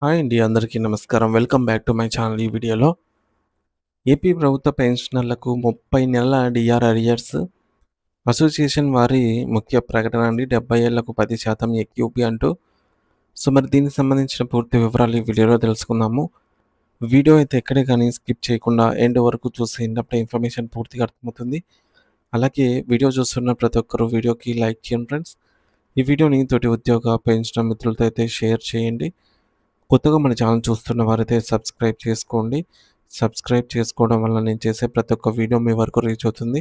Hi అండి. అందరికీ నమస్కారం. Welcome back to my channel. ఈ వీడియోలో ఏపీ ప్రభుత్వ పెన్షనర్లకు 30 నెలల డీఆర్ అరియర్స్ అసోసియేషన్ వారి ముఖ్య ప్రకటన అండి. 70 ఏళ్లకు 10% ఎక్యూపీ అంటూ. మరి దీనికి సంబంధించిన పూర్తి వివరాలు ఈ వీడియోలో తెలుసుకుందాము. వీడియో అయితే ఎక్కడే కానీ స్కిప్ చేయకుండా ఎండ్ వరకు చూసేయండి. ఇన్ఫర్మేషన్ పూర్తిగా అర్థమవుతుంది. అలాగే వీడియో చూస్తున్న ప్రతి ఒక్కరు వీడియోకి లైక్ చేయండి ఫ్రెండ్స్. ఈ వీడియోని తోటి ఉద్యోగ పెన్షనర్ మిత్రులతో అయితే షేర్ చేయండి. కొత్తగా మన ఛానల్ చూస్తున్న వారైతే సబ్స్క్రైబ్ చేసుకోండి. సబ్స్క్రైబ్ చేసుకోవడం వల్ల నేను చేసే ప్రతి ఒక్క వీడియో మీ వరకు రీచ్ అవుతుంది.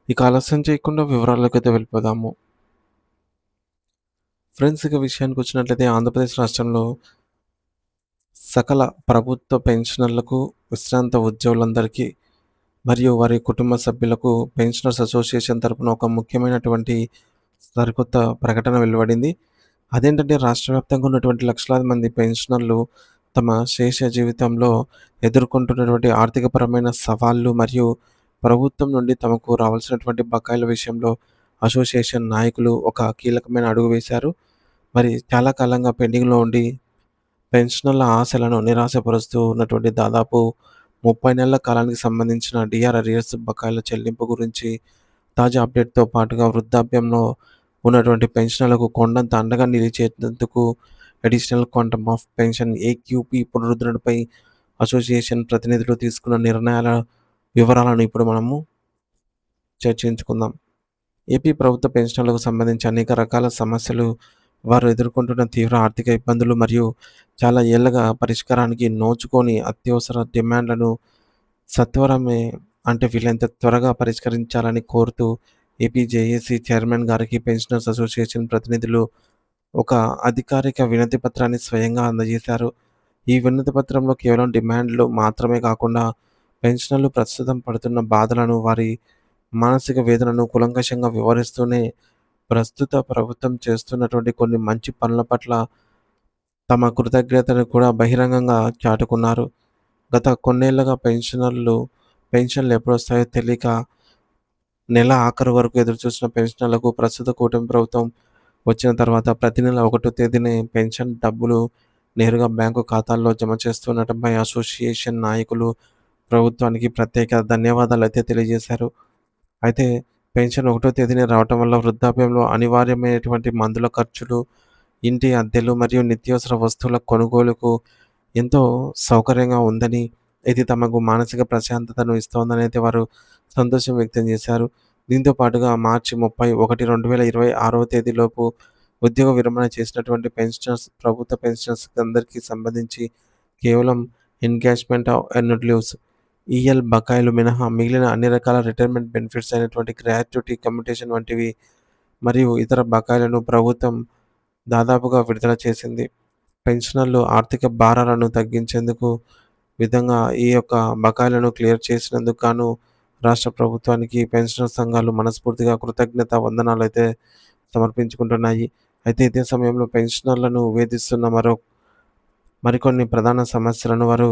ఇక ఆలస్యం చేయకుండా వివరాల్లోకైతే వెళ్ళిపోదాము. ఫ్రెండ్స్, ఇక విషయానికి వచ్చినట్లయితే ఆంధ్రప్రదేశ్ రాష్ట్రంలో సకల ప్రభుత్వ పెన్షనర్లకు, విశ్రాంత ఉద్యోగులందరికీ మరియు వారి కుటుంబ సభ్యులకు పెన్షనర్స్ అసోసియేషన్ తరపున ఒక ముఖ్యమైనటువంటి సరికొత్త ప్రకటన వెలువడింది. అదేంటంటే రాష్ట్ర వ్యాప్తంగా ఉన్నటువంటి లక్షలాది మంది పెన్షనర్లు తమ శేష జీవితంలో ఎదుర్కొంటున్నటువంటి ఆర్థికపరమైన సవాళ్ళు మరియు ప్రభుత్వం నుండి తమకు రావాల్సినటువంటి బకాయిల విషయంలో అసోసియేషన్ నాయకులు ఒక కీలకమైన అడుగు వేశారు. మరి చాలా కాలంగా పెండింగ్లో ఉండి పెన్షనర్ల ఆశలను నిరాశపరుస్తూ ఉన్నటువంటి దాదాపు 30 నెలల కాలానికి సంబంధించిన డీఆర్ అరియర్స్ బకాయిల చెల్లింపు గురించి తాజా అప్డేట్‌తో పాటుగా వృద్ధాప్యంలో ఉన్నటువంటి పెన్షనర్లకు కొండంత అండగా నిలిచేందుకు additional quantum of pension AQP పునరుద్ధరణపై అసోసియేషన్ ప్రతినిధులు తీసుకున్న నిర్ణయాల వివరాలను ఇప్పుడు మనము చర్చించుకుందాం. ఏపీ ప్రభుత్వ పెన్షనర్లకు సంబంధించి అనేక రకాల సమస్యలు, వారు ఎదుర్కొంటున్న తీవ్ర ఆర్థిక ఇబ్బందులు మరియు చాలా ఏళ్లుగా పరిష్కారానికి నోచుకోని అత్యవసర డిమాండ్లను సత్వరమే అంటే వీలైనంత త్వరగా పరిష్కరించాలని కోరుతూ ఏపీ జేఏసీ చైర్మన్ గారికి పెన్షనర్స్ అసోసియేషన్ ప్రతినిధులు ఒక అధికారిక వినతి పత్రాన్ని స్వయంగా అందజేశారు. ఈ వినతి పత్రంలో కేవలం డిమాండ్లు మాత్రమే కాకుండా పెన్షనర్లు ప్రస్తుతం పడుతున్న బాధలను, వారి మానసిక వేదనను కూలంకషంగా వివరిస్తూనే ప్రస్తుత ప్రభుత్వం చేస్తున్నటువంటి కొన్ని మంచి పనుల పట్ల తమ కృతజ్ఞతను కూడా బహిరంగంగా చాటుకున్నారు. గత కొన్నేళ్లుగా పెన్షన్లు ఎప్పుడొస్తాయో తెలియక నెల ఆఖరు వరకు ఎదురుచూసిన పెన్షనర్లకు ప్రస్తుత కూటమి ప్రభుత్వం వచ్చిన తర్వాత ప్రతి నెల 1వ తేదీనే పెన్షన్ డబ్బులు నేరుగా బ్యాంకు ఖాతాల్లో జమ చేస్తుండటంపై అసోసియేషన్ నాయకులు ప్రభుత్వానికి ప్రత్యేక ధన్యవాదాలైతే తెలియజేశారు. అయితే పెన్షన్ 1వ తేదీనే రావటం వల్ల వృద్ధాప్యంలో అనివార్యమైనటువంటి మందుల ఖర్చులు, ఇంటి అద్దెలు మరియు నిత్యావసర వస్తువుల కొనుగోలుకు ఎంతో సౌకర్యంగా ఉందని, ఇది తమకు మానసిక ప్రశాంతతను ఇస్తోందని అయితే వారు సంతోషం వ్యక్తం చేశారు. దీంతో పాటుగా మార్చి 31, 2026వ తేదీలోపు ఉద్యోగ విరమణ చేసినటువంటి ప్రభుత్వ పెన్షనర్స్ అందరికీ సంబంధించి కేవలం ఎన్‌క్యాష్‌మెంట్ ఎర్న్డ్ లీవ్స్, ఈఎల్ బకాయిలు మినహా మిగిలిన అన్ని రకాల రిటైర్మెంట్ బెనిఫిట్స్ అయినటువంటి గ్రాట్యుటీ, కమ్యుటేషన్ వంటివి మరియు ఇతర బకాయిలను ప్రభుత్వం దాదాపుగా విడుదల చేసింది. పెన్షనర్లు ఆర్థిక భారాలను తగ్గించేందుకు విధంగా ఈ యొక్క బకాయిలను క్లియర్ చేసినందుకు గాను రాష్ట్ర ప్రభుత్వానికి పెన్షనర్ సంఘాలు మనస్ఫూర్తిగా కృతజ్ఞతా వందనాలైతే సమర్పించుకుంటున్నాయి. అయితే ఇదే సమయంలో పెన్షనర్లను వేధిస్తున్న మరికొన్ని ప్రధాన సమస్యలను వారు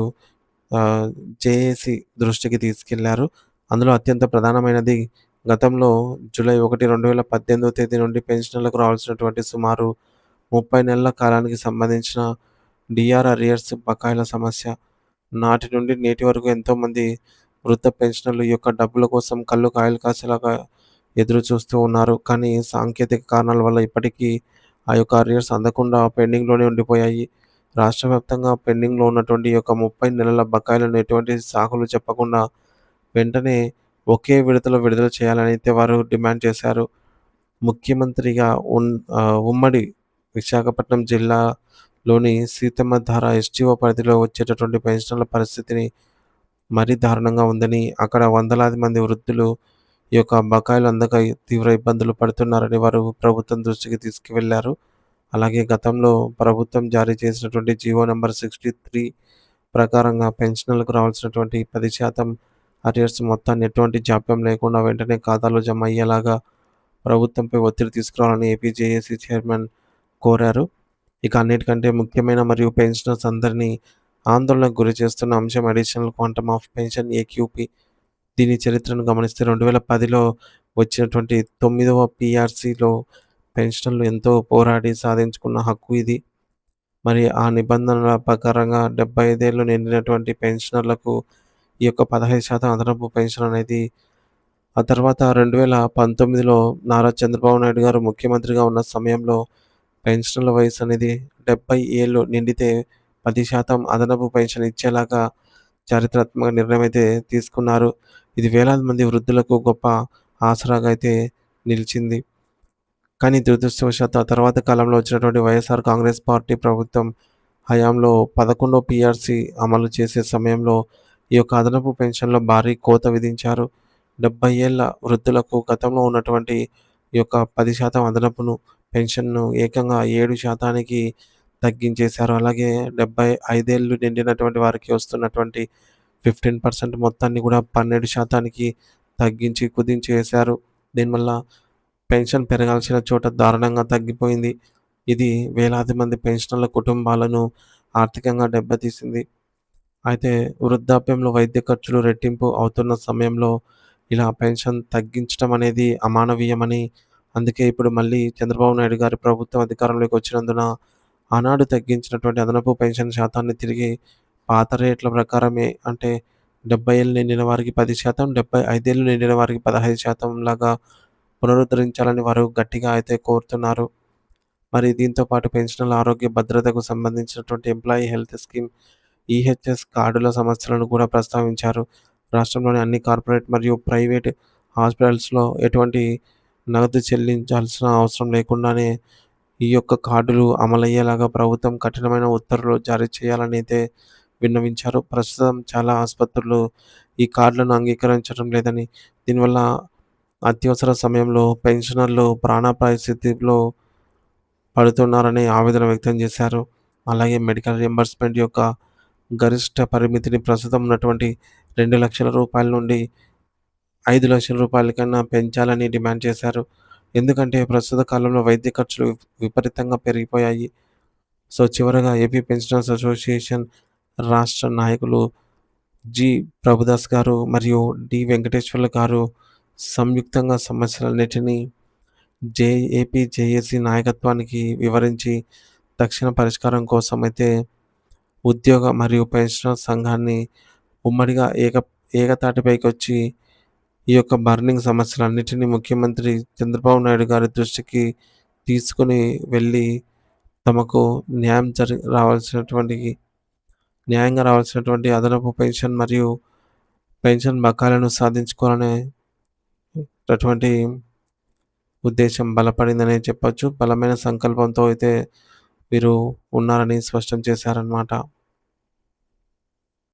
ఆహ్, జేఏసీ దృష్టికి తీసుకెళ్లారు. అందులో అత్యంత ప్రధానమైనది గతంలో జూలై 1, 2018వ తేదీ నుండి పెన్షనర్లకు రావాల్సినటువంటి సుమారు 30 నెలల కాలానికి సంబంధించిన డీఆర్ అరియర్స్ బకాయిల సమస్య. నాటి నుండి నేటి వరకు ఎంతోమంది వృద్ధ పెన్షనర్లు ఈ యొక్క డబ్బుల కోసం కళ్ళు కాయలు కాసేలాగా ఎదురు చూస్తూ ఉన్నారు. కానీ సాంకేతిక కారణాల వల్ల ఇప్పటికీ ఆ యొక్క అరియర్స్ అందకుండా పెండింగ్‌లోనే ఉండిపోయాయి. రాష్ట్ర వ్యాప్తంగా పెండింగ్‌లో ఉన్నటువంటి ఈ యొక్క 30 నెలల బకాయిలను ఎటువంటి సాకులు చెప్పకుండా వెంటనే ఒకే విడతలో విడుదల చేయాలని అయితే వారు డిమాండ్ చేశారు. ముఖ్యమంత్రిగా ఉమ్మడి విశాఖపట్నం జిల్లాలోని సీతమ్మధార ఎస్టీఓ పరిధిలో వచ్చేటటువంటి పెన్షనర్ల పరిస్థితిని మరీ దారుణంగా ఉందని, అక్కడ వందలాది మంది వృద్ధులు ఈ యొక్క బకాయిలు అందక తీవ్ర ఇబ్బందులు పడుతున్నారని వారు ప్రభుత్వం దృష్టికి తీసుకువెళ్లారు. అలాగే గతంలో ప్రభుత్వం జారీ చేసినటువంటి జీవో నంబర్ 63 ప్రకారంగా పెన్షనర్లకు రావాల్సినటువంటి 10% అరియర్స్ మొత్తాన్ని ఎటువంటి జాప్యం లేకుండా వెంటనే ఖాతాలో జమ అయ్యేలాగా ప్రభుత్వంపై ఒత్తిడి తీసుకురావాలని ఏపీ జేఏసీ చైర్మన్ కోరారు. ఇక అన్నిటికంటే ముఖ్యమైన మరియు పెన్షనర్స్ అందరినీ ఆందోళనకు గురి చేస్తున్న అంశం additional quantum of pension AQP. దీని చరిత్రను గమనిస్తే 2010లో వచ్చినటువంటి 9వ పీఆర్సీలో పెన్షనర్లు ఎంతో పోరాడి సాధించుకున్న హక్కు ఇది. మరి ఆ నిబంధనల ప్రకారంగా 75 ఏళ్ళు నిండినటువంటి పెన్షనర్లకు ఈ యొక్క 15% అదనపు పెన్షన్ అనేది ఆ తర్వాత 2019లో నారా చంద్రబాబు నాయుడు గారు ముఖ్యమంత్రిగా ఉన్న సమయంలో పెన్షనర్ల వయసు అనేది 70 ఏళ్ళు నిండితే 10% అదనపు పెన్షన్ ఇచ్చేలాగా చారిత్రాత్మక నిర్ణయం అయితే తీసుకున్నారు. ఇది వేలాది మంది వృద్ధులకు గొప్ప ఆసరాగా అయితే నిలిచింది. కానీ దురదృష్టవశాత్తు ఆ తర్వాత కాలంలో వచ్చినటువంటి వైఎస్ఆర్ కాంగ్రెస్ పార్టీ ప్రభుత్వం హయాంలో 11 పీఆర్సీ అమలు చేసే సమయంలో ఈ యొక్క అదనపు పెన్షన్‌లో భారీ కోత విధించారు. 70 ఏళ్ల వృద్ధులకు గతంలో ఉన్నటువంటి ఈ యొక్క 10% అదనపును పెన్షన్‌ను ఏకంగా 7%కి తగ్గించేశారు. అలాగే 75 ఏళ్ళు నిండినటువంటి వారికి వస్తున్నటువంటి 15% మొత్తాన్ని కూడా 12%కి తగ్గించి కుదించేశారు. దీనివల్ల పెన్షన్ పెరగాల్సిన చోట దారుణంగా తగ్గిపోయింది. ఇది వేలాది మంది పెన్షనర్ల కుటుంబాలను ఆర్థికంగా దెబ్బతీసింది. అయితే వృద్ధాప్యంలో వైద్య ఖర్చులు రెట్టింపు అవుతున్న సమయంలో ఇలా పెన్షన్ తగ్గించడం అనేది అమానవీయమని, అందుకే ఇప్పుడు మళ్ళీ చంద్రబాబు నాయుడు గారి ప్రభుత్వం అధికారంలోకి వచ్చినందున ఆనాడు తగ్గించినటువంటి అదనపు పెన్షన్ శాతాన్ని తిరిగి పాత రేట్ల ప్రకారమే అంటే 70 ఏళ్ళు నిండిన వారికి 10%, 75 ఏళ్ళు నిండిన వారికి 15% లాగా పునరుద్ధరించాలని వారు గట్టిగా అయితే కోరుతున్నారు. మరి దీంతో పాటు పెన్షనర్ల ఆరోగ్య భద్రతకు సంబంధించినటువంటి ఎంప్లాయీ హెల్త్ స్కీమ్ ఈహెచ్ఎస్ కార్డుల సమస్యలను కూడా ప్రస్తావించారు. రాష్ట్రంలోని అన్ని కార్పొరేట్ మరియు ప్రైవేట్ హాస్పిటల్స్‌లో ఎటువంటి నగదు చెల్లించాల్సిన అవసరం లేకుండానే ఈ యొక్క కార్డులు అమలయ్యేలాగా ప్రభుత్వం కఠినమైన ఉత్తర్వులు జారీ చేయాలని అయితే విన్నవించారు. ప్రస్తుతం చాలా ఆసుపత్రులు ఈ కార్డులను అంగీకరించడం లేదని, దీనివల్ల అత్యవసర సమయంలో పెన్షనర్లు ప్రాణాపాయ స్థితిలో పడుతున్నారని ఆవేదన వ్యక్తం చేశారు. అలాగే మెడికల్ రియంబర్స్‌మెంట్ యొక్క గరిష్ట పరిమితిని ప్రస్తుతం ఉన్నటువంటి రూ. 2,00,000 నుండి రూ. 5,00,000 కన్నా పెంచాలని డిమాండ్ చేశారు. ఎందుకంటే ప్రస్తుత కాలంలో వైద్య ఖర్చులు విపరీతంగా పెరిగిపోయాయి. సో, చివరగా ఏపీ పెన్షనర్స్ అసోసియేషన్ రాష్ట్ర నాయకులు జి. ప్రభుదాస్ గారు మరియు డి. వెంకటేశ్వర్లు గారు సంయుక్తంగా సమస్యలన్నిటిని ఏపీ జేఏసీ నాయకత్వానికి వివరించి తక్షణ పరిష్కారం కోసం అయితే ఉద్యోగ మరియు పెన్షనర్ సంఘాన్ని ఉమ్మడిగా ఏకతాటిపైకొచ్చి ఈ యొక్క బర్నింగ్ సమస్యలన్నిటిని ముఖ్యమంత్రి చంద్రబాబు నాయుడు గారి దృష్టికి తీసుకొని వెళ్ళి తమకు న్యాయంగా రావాల్సినటువంటి అదనపు పెన్షన్ మరియు పెన్షన్ బకాయిలను సాధించుకోవాలనేటటువంటి ఉద్దేశం బలపడిందనే చెప్పొచ్చు. బలమైన సంకల్పంతో అయితే వీరు ఉన్నారని స్పష్టం చేశారనమాట.